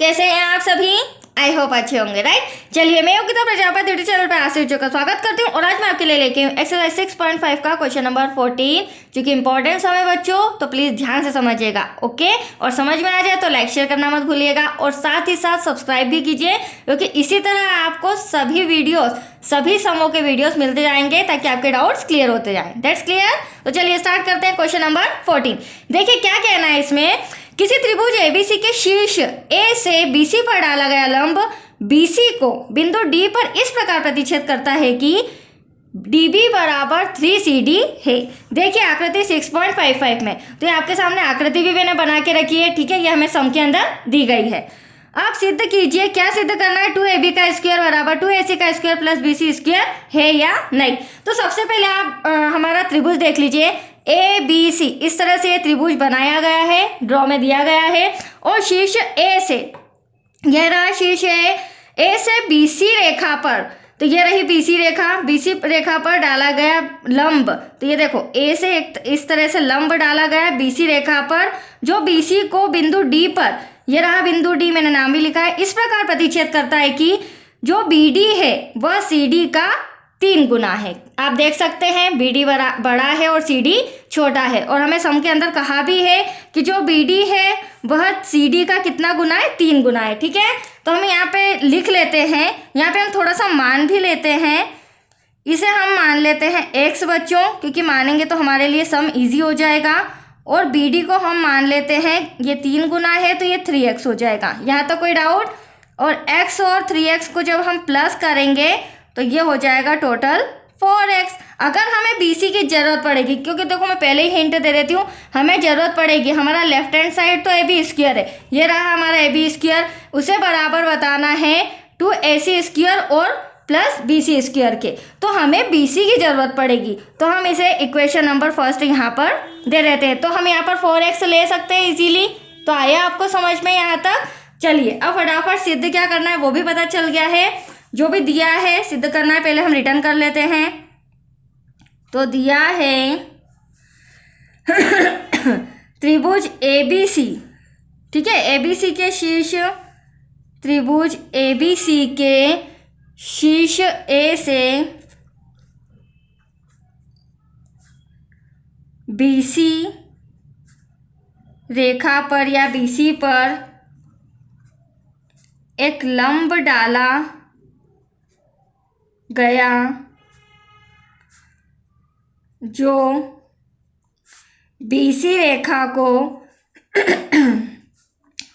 कैसे हैं आप सभी? आई होप अच्छे होंगे, राइट। चलिए, मैं योगिता प्रजापति यूट्यूब चैनल पर आशीष का स्वागत करती हूँ और आज मैं आपके लिए लेके हूँ एक्सरसाइज 6.5 का क्वेश्चन नंबर 14, जो कि इंपॉर्टेंट है बच्चों, तो प्लीज ध्यान से समझिएगा, ओके। और समझ में आ जाए तो लाइक शेयर करना मत भूलिएगा और साथ ही साथ सब्सक्राइब भी कीजिए, क्योंकि इसी तरह आपको सभी वीडियोस, सभी समों के वीडियोस मिलते जाएंगे ताकि आपके डाउट्स क्लियर होते जाएं। That's clear. तो चलिए स्टार्ट करते हैं क्वेश्चन नंबर 14। देखिए क्या कहना है इसमें। किसी त्रिभुज एबीसी के शीर्ष ए से बीसी पर डाला गया लंब बीसी को बिंदु डी पर इस प्रकार प्रतिच्छेद करता है कि डीबी बराबर 3CD है। देखिए आकृति 6.55 में, तो ये आपके सामने आकृति भी मैंने बना के रखी है, ठीक है। ये हमें सम के अंदर दी गई है। आप सिद्ध कीजिए, क्या सिद्ध करना है। 2AB का स्क्वायर बराबर 2AC का स्क्वायर प्लस BC स्क्वायर है या नहीं। तो सबसे पहले आप हमारा त्रिभुज देख लीजिए ABC। इस तरह से ये त्रिभुज बनाया गया है, ड्रॉ में दिया गया है। और शीर्ष ए से, यह रहा शीर्ष ए से BC रेखा पर, तो ये रही BC रेखा, BC रेखा पर डाला गया लंब। तो ये देखो ए से इस तरह से लंब डाला गया BC रेखा पर, जो BC को बिंदु D पर, ये रहा बिंदु D, मैंने नाम भी लिखा है, इस प्रकार प्रतिच्छेद करता है कि जो BD है वह CD का 3 गुना है। आप देख सकते हैं BD बड़ा है और CD छोटा है, और हमें सम के अंदर कहा भी है कि जो BD है वह CD का कितना गुना है, 3 गुना है, ठीक है। तो हम यहाँ पे लिख लेते हैं, यहाँ पे हम थोड़ा सा मान भी लेते हैं। इसे हम मान लेते हैं x बच्चों, क्योंकि मानेंगे तो हमारे लिए सम इजी हो जाएगा। और BD को हम मान लेते हैं, ये 3 गुना है तो ये 3x हो जाएगा। यहाँ तो कोई डाउट। और x और 3x को जब हम प्लस करेंगे तो ये हो जाएगा टोटल 4x। अगर हमें BC की जरूरत पड़ेगी, क्योंकि देखो मैं पहले ही हिंट दे देती हूँ, हमें जरूरत पड़ेगी, हमारा लेफ्ट हैंड साइड तो AB स्क्वायर है, ये रहा हमारा AB स्क्वायर, उसे बराबर बताना है 2AC स्क्वायर और प्लस BC स्क्वायर के। तो हमें BC की जरूरत पड़ेगी, तो हम इसे इक्वेशन नंबर फर्स्ट यहाँ पर दे देते हैं। तो हम यहाँ पर 4x ले सकते हैं इजीली। तो आया आपको समझ में यहाँ तक। चलिए अब फटाफट सिद्ध क्या करना है वो भी पता चल गया है। जो भी दिया है सिद्ध करना है, पहले हम रिटर्न कर लेते हैं। तो दिया है त्रिभुज ABC, ठीक है, ABC के शीर्ष, त्रिभुज ABC के शीर्ष A से BC रेखा पर या BC पर एक लंब डाला गया जो BC रेखा को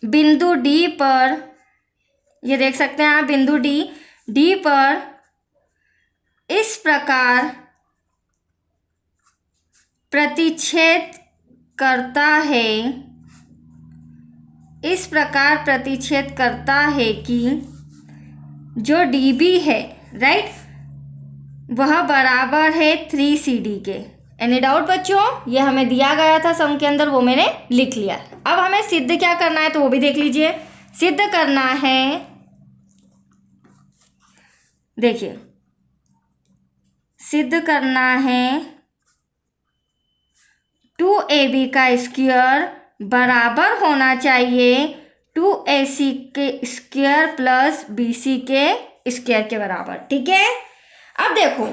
बिंदु D पर, ये देख सकते हैं आप बिंदु D पर इस प्रकार प्रतिच्छेद करता है, इस प्रकार प्रतिच्छेद करता है कि जो DB है, राइट, वह बराबर है 3CD के। एनी डाउट बच्चों? ये हमें दिया गया था सम के अंदर, वो मैंने लिख लिया। अब हमें सिद्ध क्या करना है तो वो भी देख लीजिए। सिद्ध करना है, देखिए सिद्ध करना है 2AB का स्क्वायर बराबर होना चाहिए 2AC के स्क्वायर प्लस BC के स्क्वायर के बराबर, ठीक है। अब देखो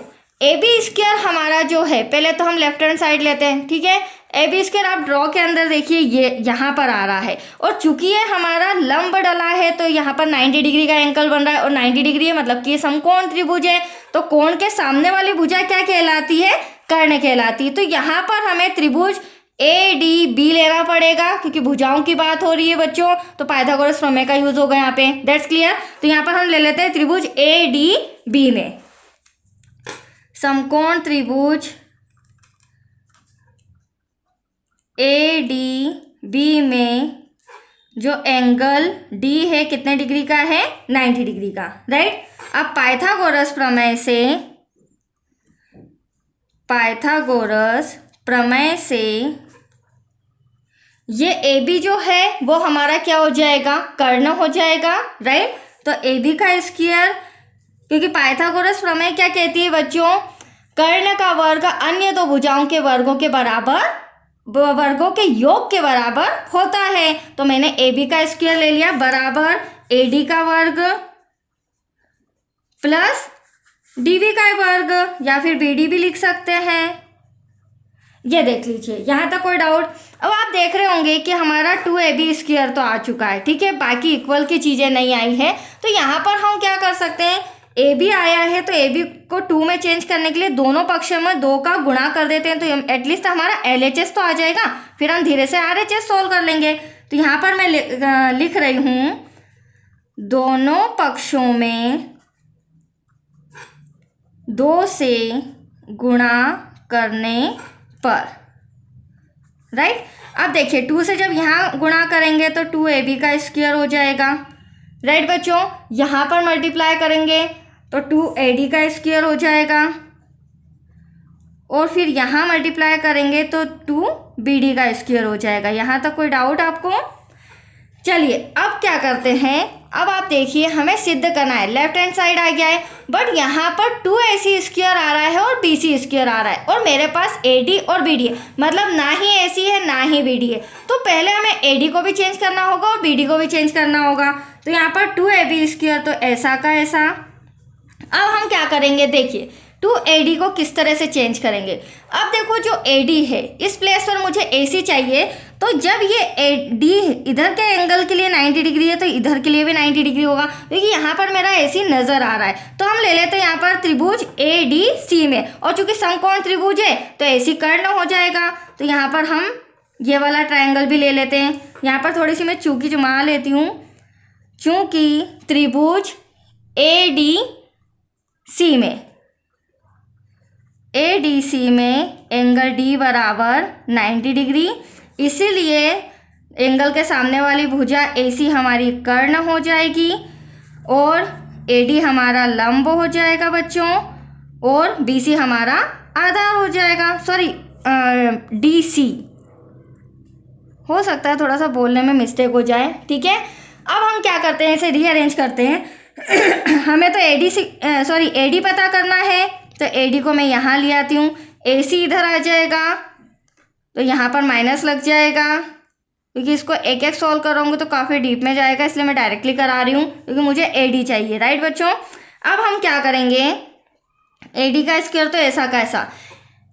AB स्क्वायर हमारा जो है, पहले तो हम लेफ्ट हैंड साइड लेते हैं, ठीक है। AB स्क्वायर आप ड्रॉ के अंदर देखिए ये यहाँ पर आ रहा है, और चूंकि ये हमारा लंब डला है तो यहाँ पर 90 डिग्री का एंगल बन रहा है, और 90 डिग्री है मतलब कि ये समकोण त्रिभुज है। तो कोण के सामने वाली भुजा क्या कहलाती है? कर्ण कहलाती है। तो यहाँ पर हमें त्रिभुज ADB लेना पड़ेगा, क्योंकि भुजाओं की बात हो रही है बच्चों, तो पाइथागोरस प्रमेय का यूज होगा यहाँ पे। That's clear. तो यहाँ पर हम ले लेते हैं त्रिभुज ADB में, समकोण त्रिभुज ADB में जो एंगल D है कितने डिग्री का है? 90 डिग्री का, राइट। अब पाइथागोरस प्रमेय से ये AB जो है वो हमारा क्या हो जाएगा? कर्ण हो जाएगा, राइट। तो AB का स्क्वायर, क्योंकि पाइथागोरस प्रमेय क्या कहती है बच्चों? कर्ण का वर्ग अन्य दो भुजाओं के वर्गों के बराबर वर्गों के योग के बराबर होता है। तो मैंने ए बी का स्क्वायर ले लिया बराबर ए डी का वर्ग प्लस डी बी का वर्ग, या फिर बी डी भी लिख सकते हैं। ये देख लीजिए, यहाँ तक कोई डाउट? अब आप देख रहे होंगे कि हमारा 2ab स्क्वायर तो आ चुका है, ठीक है, बाकी इक्वल की चीज़ें नहीं आई है। तो यहाँ पर हम क्या कर सकते हैं, ए बी आया है तो ए बी को 2 में चेंज करने के लिए दोनों पक्षों में 2 का गुणा कर देते हैं, तो एटलीस्ट हमारा LHS तो आ जाएगा, फिर हम धीरे से RHS सोल्व कर लेंगे। तो यहाँ पर मैं लिख रही हूँ दोनों पक्षों में 2 से गुणा करने पर, राइट। अब देखिए 2 से जब यहाँ गुणा करेंगे तो 2ab का स्क्वायर हो जाएगा, राइट बच्चों। यहाँ पर मल्टीप्लाई करेंगे तो 2ad का स्क्वायर हो जाएगा, और फिर यहाँ मल्टीप्लाई करेंगे तो 2bd का स्क्वायर हो जाएगा। यहाँ तक कोई डाउट आपको? चलिए अब क्या करते हैं, अब आप देखिए हमें सिद्ध करना है, लेफ्ट हैंड साइड आ गया है, बट यहाँ पर 2ac स्क्वायर आ रहा है और bc स्क्वायर आ रहा है, और मेरे पास ad और bd है, मतलब ना ही ac है ना ही bd है। तो पहले हमें ad को भी चेंज करना होगा और bd को भी चेंज करना होगा। तो यहाँ पर 2ab स्क्वायर तो ऐसा का ऐसा। अब हम क्या करेंगे, देखिए 2ad को किस तरह से चेंज करेंगे। अब देखो जो ad है इस प्लेस पर मुझे ac चाहिए, तो जब ये ad इधर के एंगल के लिए 90 डिग्री है तो इधर के लिए भी 90 डिग्री होगा, क्योंकि यहाँ पर मेरा ac नज़र आ रहा है। तो हम ले लेते हैं यहाँ पर त्रिभुज ADC में, और चूंकि समकोण त्रिभुज है तो AC कर्ण हो जाएगा। तो यहाँ पर हम ये वाला ट्रायंगल भी ले लेते हैं। यहाँ पर थोड़ी सी मैं चूंकि जमा लेती हूँ, चूंकि त्रिभुज ADC में एंगल D बराबर 90 डिग्री, इसीलिए एंगल के सामने वाली भुजा AC हमारी कर्ण हो जाएगी और AD हमारा लंब हो जाएगा बच्चों, और BC हमारा आधार हो जाएगा। सॉरी DC हो सकता है थोड़ा सा बोलने में मिस्टेक हो जाए, ठीक है। अब हम क्या करते हैं, इसे रीअरेंज करते हैं। हमें तो AD पता करना है, तो AD को मैं यहाँ ले आती हूँ, AC इधर आ जाएगा, तो यहाँ पर माइनस लग जाएगा, क्योंकि इसको एक एक सॉल्व करूँगी तो काफ़ी डीप में जाएगा, इसलिए मैं डायरेक्टली करा रही हूँ क्योंकि मुझे AD चाहिए, राइट बच्चों। अब हम क्या करेंगे, AD का स्क्वायर तो ऐसा का ऐसा,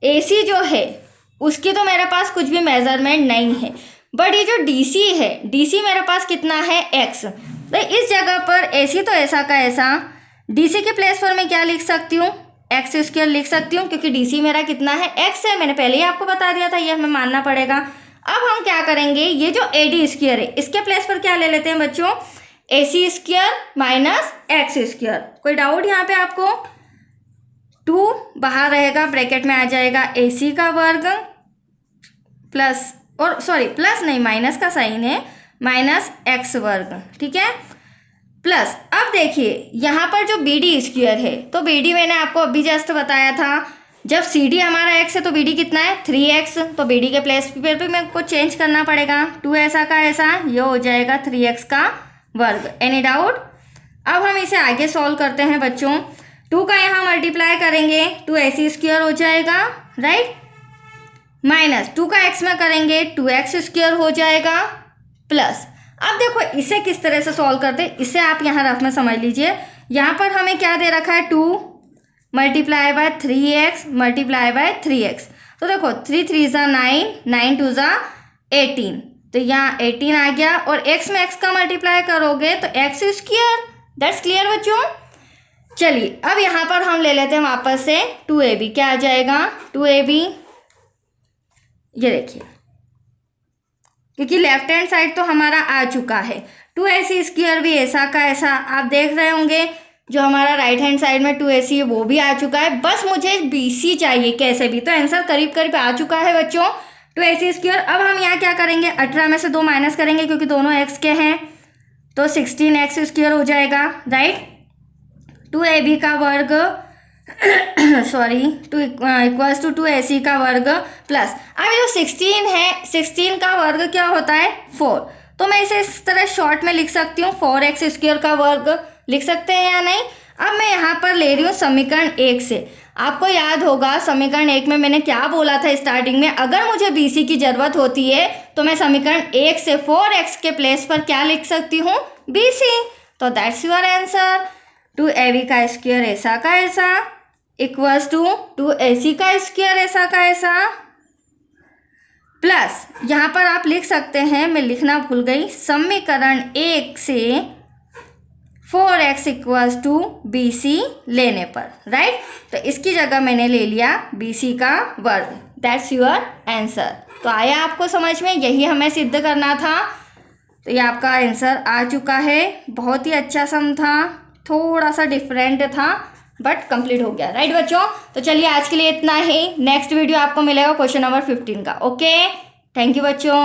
AC जो है उसकी तो मेरे पास कुछ भी मेजरमेंट नहीं है, बट ये जो DC है, DC मेरे पास कितना है x, तो इस जगह पर AC तो ऐसा का ऐसा, DC के प्लेस पर मैं क्या लिख सकती हूँ, एक्स स्क्वायर लिख सकती हूँ, क्योंकि DC मेरा कितना है x है, मैंने पहले ही आपको बता दिया था, ये हमें मानना पड़ेगा। अब हम क्या करेंगे, ये जो AD स्क्वायर है इसके प्लेस पर क्या ले लेते हैं बच्चों, AC square minus x square. कोई डाउट यहाँ पे आपको? 2 बाहर रहेगा, ब्रैकेट में आ जाएगा AC का वर्ग प्लस, और सॉरी प्लस नहीं माइनस का साइन है, माइनस x वर्ग, ठीक है, प्लस। अब देखिए यहाँ पर जो BD स्क्वायर है, तो BD मैंने आपको अभी जस्ट बताया था, जब CD हमारा x है तो BD कितना है 3x, तो BD के प्लेस पर भी मेरे को चेंज करना पड़ेगा, 2 ऐसा का ऐसा, ये हो जाएगा 3x का वर्ग। Any doubt? अब हम इसे आगे सॉल्व करते हैं बच्चों। 2 का यहाँ मल्टीप्लाई करेंगे 2ac स्क्वायर हो जाएगा, राइट, माइनस 2 का x में करेंगे 2x स्क्वायर हो जाएगा, प्लस। अब देखो इसे किस तरह से सॉल्व करते हैं, इसे आप यहाँ रफ में समझ लीजिए। यहाँ पर हमें क्या दे रखा है, 2 multiply by 3x multiply by 3x, तो देखो 3 3 ज़ा 9, 9 2 ज़ा 18, तो यहाँ 18 आ गया, और x में x का मल्टीप्लाई करोगे तो x स्क्वायर। दैट्स क्लियर बच्चों। चलिए अब यहाँ पर हम ले लेते हैं वापस से 2ab, क्या आ जाएगा 2ab, ये देखिए, क्योंकि लेफ्ट हैंड साइड तो हमारा आ चुका है, 2ac स्क्वायर भी ऐसा का ऐसा आप देख रहे होंगे, जो हमारा राइट हैंड साइड में 2ac है वो भी आ चुका है, बस मुझे BC चाहिए कैसे भी, तो आंसर करीब करीब आ चुका है बच्चों 2ac स्क्वायर। अब हम यहाँ क्या करेंगे, 18 में से 2 माइनस करेंगे क्योंकि दोनों x के हैं, तो 16x स्क्वायर हो जाएगा, राइट। 2ab का वर्ग सॉरी 2 इक्वल्स टू 2ac का वर्ग प्लस, अब जो 16 है 16 का वर्ग क्या होता है 4, तो मैं इसे इस तरह शॉर्ट में लिख सकती हूँ 4x स्क्वायर का वर्ग लिख सकते हैं या नहीं। अब मैं यहाँ पर ले रही हूँ समीकरण 1 से। आपको याद होगा समीकरण 1 में मैंने क्या बोला था स्टार्टिंग में, अगर मुझे BC की जरूरत होती है तो मैं समीकरण 1 से 4x के प्लेस पर क्या लिख सकती हूँ, BC। तो दैट्स योर आंसर। 2AB का स्क्वायर ऐसा का ऐसा इक्वल्स टू 2AC का स्क्वायर ऐसा का ऐसा प्लस यहाँ पर आप लिख सकते हैं, मैं लिखना भूल गई, समीकरण 1 से 4x इक्वल्स टू BC लेने पर, राइट। तो इसकी जगह मैंने ले लिया BC का वर्ग। That's your answer. तो आया आपको समझ में, यही हमें सिद्ध करना था। तो ये आपका आंसर आ चुका है। बहुत ही अच्छा सम था, थोड़ा सा डिफरेंट था बट कंप्लीट हो गया, राइट बच्चों। तो चलिए आज के लिए इतना ही। नेक्स्ट वीडियो आपको मिलेगा क्वेश्चन नंबर 15 का। ओके, थैंक यू बच्चों।